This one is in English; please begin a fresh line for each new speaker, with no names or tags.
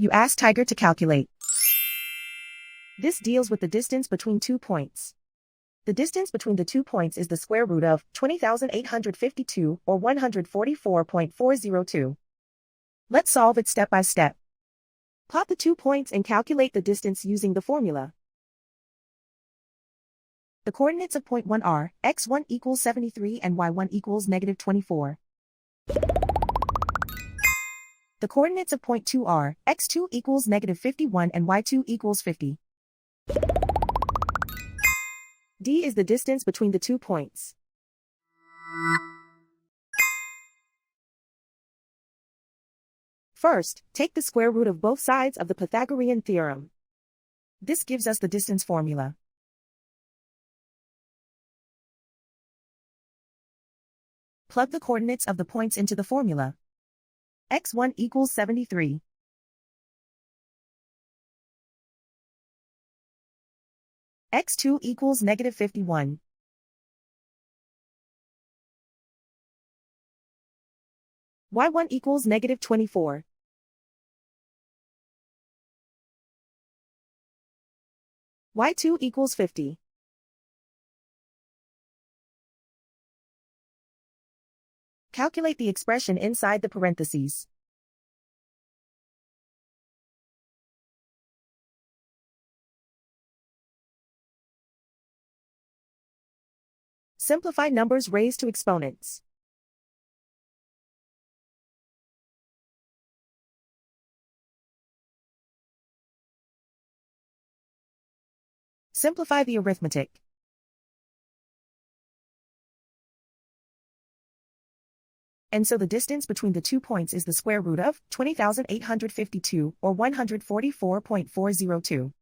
You ask Tiger to calculate. This deals with the distance between 2 points. The distance between the 2 points is the square root of 20,852 or 144.402. Let's solve it step by step. Plot the 2 points and calculate the distance using the formula. The coordinates of point 1 are x1 equals 73 and y1 equals -24. The coordinates of point 2 are x2 equals -51 and y2 equals 50. D is the distance between the 2 points. First, take the square root of both sides of the Pythagorean theorem. This gives us the distance formula. Plug the coordinates of the points into the formula. x1 equals 73. x2 equals -51. y1 equals -24. y2 equals 50. Calculate the expression inside the parentheses. Simplify numbers raised to exponents. Simplify the arithmetic. And so the distance between the 2 points is the square root of 20,852 or 144.402.